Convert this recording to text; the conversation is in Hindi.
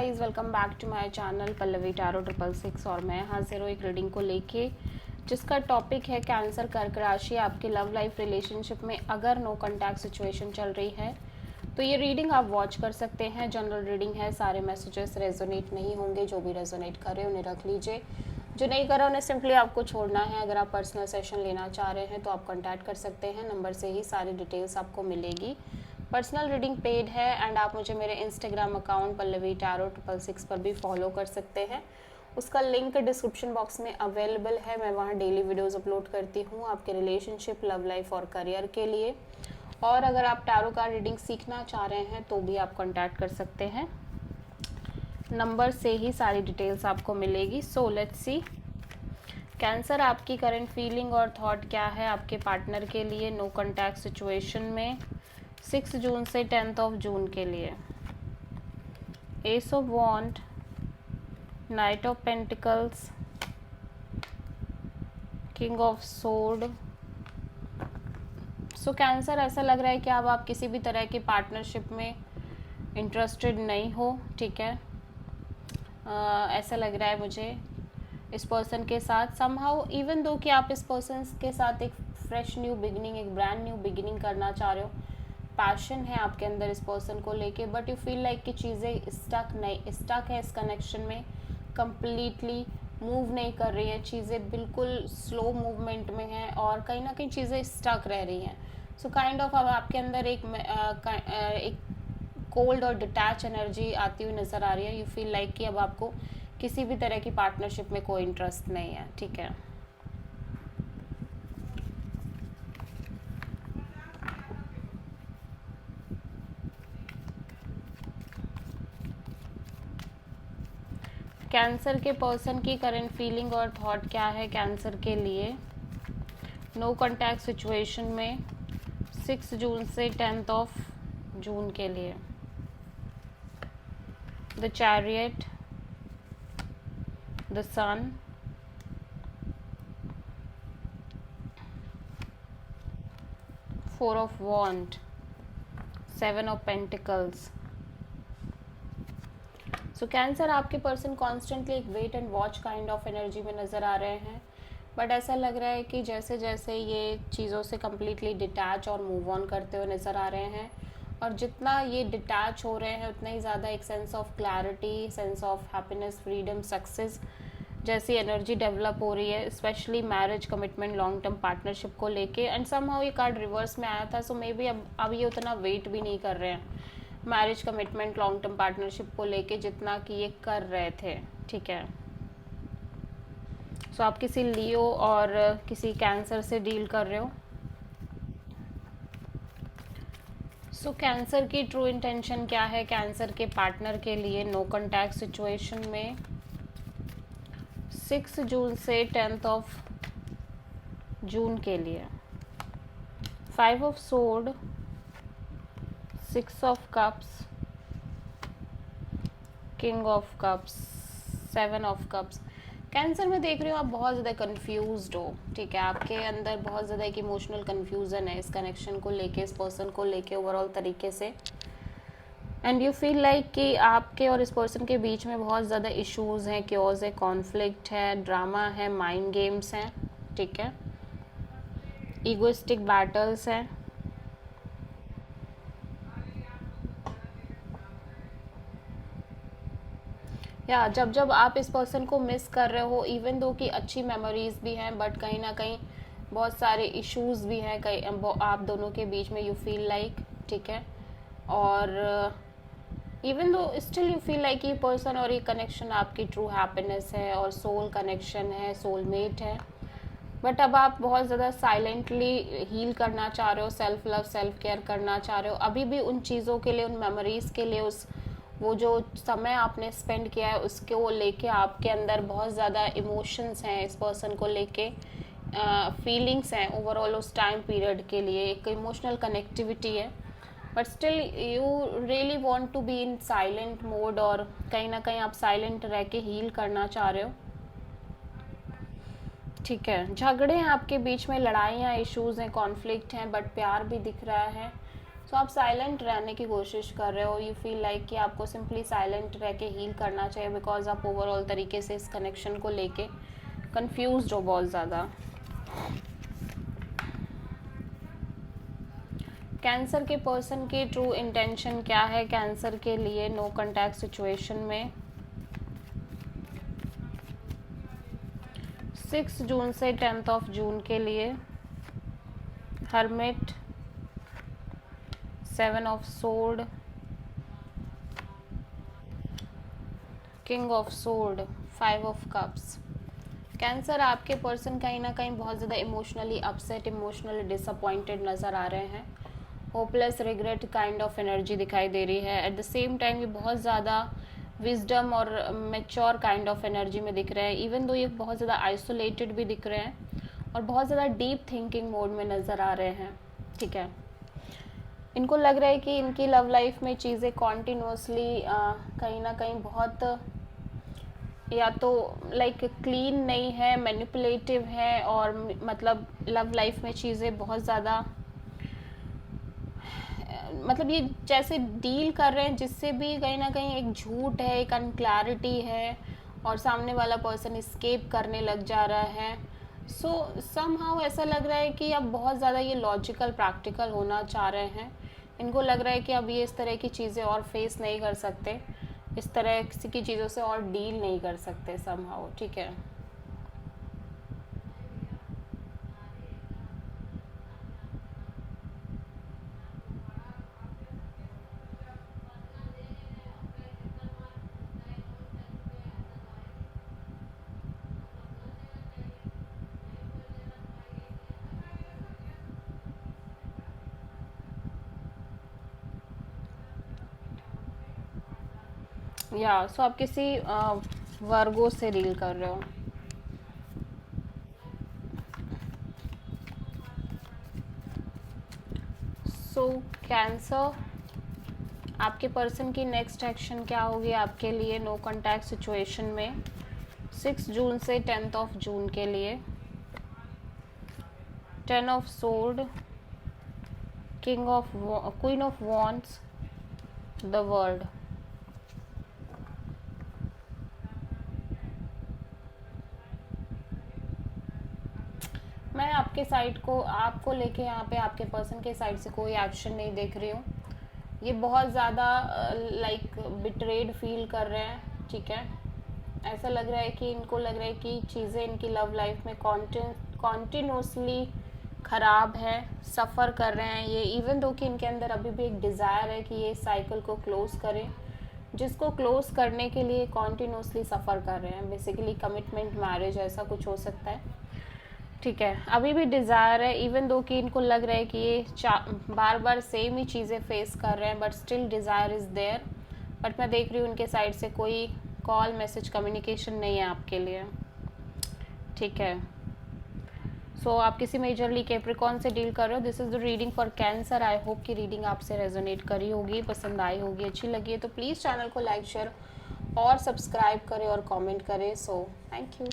Guys, welcome back to my channel Pallavi tarot 666 और मैं हाजिर हूँ एक रीडिंग को लेके जिसका टॉपिक है कैंसर कर्क राशि। आपके लव लाइफ रिलेशनशिप में अगर नो कॉन्टैक्ट सिचुएशन चल रही है तो ये रीडिंग आप वॉच कर सकते हैं। जनरल रीडिंग है, सारे मैसेजेस रेजोनेट नहीं होंगे। जो भी रेजोनेट करे उन्हें रख लीजिए, जो नहीं करा उन्हें सिंपली आपको छोड़ना है। अगर आप पर्सनल सेशन लेना चाह रहे हैं तो आप कॉन्टैक्ट कर सकते हैं, नंबर से ही सारी डिटेल्स आपको मिलेगी। पर्सनल रीडिंग पेड है एंड आप मुझे मेरे इंस्टाग्राम अकाउंट पल्लवी टैरो 666 पर भी फॉलो कर सकते हैं। उसका लिंक डिस्क्रिप्शन बॉक्स में अवेलेबल है। मैं वहाँ डेली वीडियोस अपलोड करती हूँ आपके रिलेशनशिप, लव लाइफ और करियर के लिए। और अगर आप टैरो का रीडिंग सीखना चाह रहे हैं तो भी आप कॉन्टैक्ट कर सकते हैं, नंबर से ही सारी डिटेल्स आपको मिलेगी। सो लेट्स सी कैंसर, आपकी करंट फीलिंग और थॉट क्या है आपके पार्टनर के लिए नो कॉन्टैक्ट सिचुएशन में 6 जून से 10 जून के लिए। Ace of wand, knight of pentacles, king of sword. So cancer, ऐसा लग रहा है कि अब आप किसी भी तरह की पार्टनरशिप में इंटरेस्टेड नहीं हो, ठीक है। ऐसा लग रहा है मुझे इस पर्सन के साथ समहाउ, इवन दो कि आप इस पर्सन के साथ एक फ्रेश न्यू बिगिनिंग, एक ब्रांड न्यू बिगिनिंग करना चाह रहे हो। पैशन है आपके अंदर इस पर्सन को लेके, बट यू फील लाइक कि चीज़ें स्टक है इस कनेक्शन में, कम्प्लीटली मूव नहीं कर रही है चीज़ें, बिल्कुल स्लो मूवमेंट में हैं और कहीं ना कहीं चीज़ें स्टक रह रही हैं। सो काइंड ऑफ अब आपके अंदर एक कोल्ड और डिटैच एनर्जी आती हुई नज़र आ रही है। यू फील लाइक कि अब आपको किसी भी तरह की पार्टनरशिप में कोई इंटरेस्ट नहीं है, ठीक है। कैंसर के पर्सन की करंट फीलिंग और थॉट क्या है कैंसर के लिए नो कॉन्टैक्ट सिचुएशन में 6 जून से 10 जून के लिए। The chariot, the sun, four of wand, 7 of pentacles. So cancer, आपके पर्सन कॉन्स्टेंटली एक wait and watch kind of energy में नज़र आ रहे हैं, बट ऐसा लग रहा है कि जैसे जैसे ये चीज़ों से कम्प्लीटली डिटैच और मूव ऑन करते हुए नज़र आ रहे हैं, और जितना ये डिटैच हो रहे हैं उतना ही ज़्यादा एक sense of clarity, sense of happiness, freedom, success जैसी एनर्जी डेवलप हो रही है, specially marriage, commitment, long term partnership को लेके। एंड समहाउ ये कार्ड रिवर्स में आया था, सो मे बी अब ये उतना वेट भी नहीं कर रहे हैं marriage, commitment, long term partnership को लेके जितना कि ये कर रहे थे, ठीक है। सो आप किसी लियो और किसी कैंसर से डील कर रहे हो। सो कैंसर की ट्रू इंटेंशन क्या है कैंसर के पार्टनर के लिए नो कॉन्टैक्ट सिचुएशन में 6 जून से 10 जून के लिए। 5 of sword, 6 of cups, king of cups, 7 of cups. Cancer में देख रही हूँ आप बहुत ज़्यादा कंफ्यूज्ड हो, ठीक है। आपके अंदर बहुत ज़्यादा एक इमोशनल कंफ्यूजन है इस कनेक्शन को लेके, इस पर्सन को लेके ओवरऑल तरीके से। एंड यू फील लाइक कि आपके और इस पर्सन के बीच में बहुत ज़्यादा इश्यूज़ हैं, क्योज है, कॉन्फ्लिक्ट है, ड्रामा है, माइंड गेम्स हैं, ठीक है, ईगोइस्टिक बैटल्स हैं। या जब आप इस पर्सन को मिस कर रहे हो, इवन दो कि अच्छी मेमोरीज भी हैं, बट कहीं ना कहीं बहुत सारे इश्यूज भी हैं कहीं आप दोनों के बीच में, यू फील लाइक, ठीक है। और even though still you feel like ये पर्सन और ये कनेक्शन आपकी ट्रू हैप्पीनेस है और सोल कनेक्शन है, सोलमेट है, बट अब आप बहुत ज़्यादा साइलेंटली हील करना चाह रहे हो, सेल्फ लव, सेल्फ केयर करना चाह रहे हो। अभी भी उन चीज़ों के लिए, उन मेमोरीज़ के लिए, वो जो समय आपने स्पेंड किया है उसके वो लेके आपके अंदर बहुत ज़्यादा इमोशंस हैं इस पर्सन को लेके, फीलिंग्स हैं ओवरऑल उस टाइम पीरियड के लिए, एक इमोशनल कनेक्टिविटी है, but still you really want to be in silent mode, और कहीं ना कहीं आप साइलेंट रह के हील करना चाह रहे हो, ठीक है। झगड़े हैं आपके बीच में, लड़ाइयाँ, इश्यूज़ हैं, कॉन्फ्लिक्ट हैं, बट प्यार भी दिख रहा है। तो आप साइलेंट रहने की कोशिश कर रहे हो, यू फील लाइक कि आपको सिंपली साइलेंट रह के हील करना चाहिए, बिकॉज आप ओवरऑल तरीके से इस कनेक्शन को लेके कंफ्यूज्ड हो बहुत ज़्यादा। कैंसर के पर्सन की ट्रू इंटेंशन क्या है कैंसर के लिए नो कॉन्टैक्ट सिचुएशन में? 6 जून से 10 ऑफ जून के लिए hermit, 7 of sword, king of sword, 5 of cups. Cancer आपके पर्सन कहीं ना कहीं बहुत ज़्यादा इमोशनली अपसेट, इमोशनली डिसअपॉइंटेड नज़र आ रहे हैं। Hopeless, regret kind of energy दिखाई दे रही है। एट द सेम टाइम ये बहुत ज़्यादा विजडम और मेच्योर काइंड ऑफ एनर्जी में दिख रहे हैं, इवन दो ये बहुत ज़्यादा आइसोलेटेड भी दिख रहे हैं और बहुत ज़्यादा डीप थिंकिंग मोड में नज़र आ रहे हैं। ठीक है, इनको लग रहा है कि इनकी लव लाइफ में चीज़ें कॉन्टिन्यूसली कहीं ना कहीं बहुत या तो लाइक क्लीन नहीं है, मैनिपुलेटिव है, और मतलब लव लाइफ में चीज़ें बहुत ज़्यादा मतलब ये जैसे डील कर रहे हैं जिससे भी कहीं ना कहीं एक झूठ है, एक अनक्लैरिटी है, और सामने वाला पर्सन एस्केप करने लग जा रहा है। सो समहाउ ऐसा लग रहा है कि अब बहुत ज़्यादा ये लॉजिकल प्रैक्टिकल होना चाह रहे हैं। इनको लग रहा है कि अब ये इस तरह की चीज़ें और फेस नहीं कर सकते, इस तरह किसी की चीज़ों से और डील नहीं कर सकते समहाउ। ठीक है, या सो आप किसी वर्गो से डील कर रहे हो। सो कैंसर, आपके पर्सन की नेक्स्ट एक्शन क्या होगी आपके लिए नो कॉन्टैक्ट सिचुएशन में 6 जून से 10 ऑफ जून के लिए? 10 of sword, king of queen of wands, the world. मैं आपके साइड को आपको लेके यहाँ पे आपके पर्सन के साइड से कोई एक्शन नहीं देख रही हूँ। ये बहुत ज़्यादा लाइक बिट्रेड फील कर रहे हैं। ठीक है, ऐसा लग रहा है कि इनको लग रहा है कि चीज़ें इनकी लव लाइफ में कॉन्टिन्यूसली ख़राब है, सफ़र कर रहे हैं ये, इवन दो कि इनके अंदर अभी भी एक डिज़ायर है कि ये साइकिल को क्लोज़ करें, जिसको क्लोज़ करने के लिए कॉन्टिन्यूसली सफ़र कर रहे हैं। बेसिकली कमिटमेंट, मैरिज, ऐसा कुछ हो सकता है। ठीक है, अभी भी डिज़ायर है, इवन दो कि इनको लग रहा है कि ये बार बार सेम ही चीज़ें फेस कर रहे हैं, but still desire is there. But मैं देख रही हूँ उनके साइड से कोई कॉल, मैसेज, कम्युनिकेशन नहीं है आपके लिए। ठीक है, सो आप किसी मेजरली कैप्रिकॉर्न से डील कर रहे हो। This is the reading for cancer. I hope कि रीडिंग आपसे रेजोनेट करी होगी, पसंद आई होगी, अच्छी लगी है तो प्लीज़ चैनल को लाइक, शेयर और सब्सक्राइब करें और कमेंट करें। So thank you.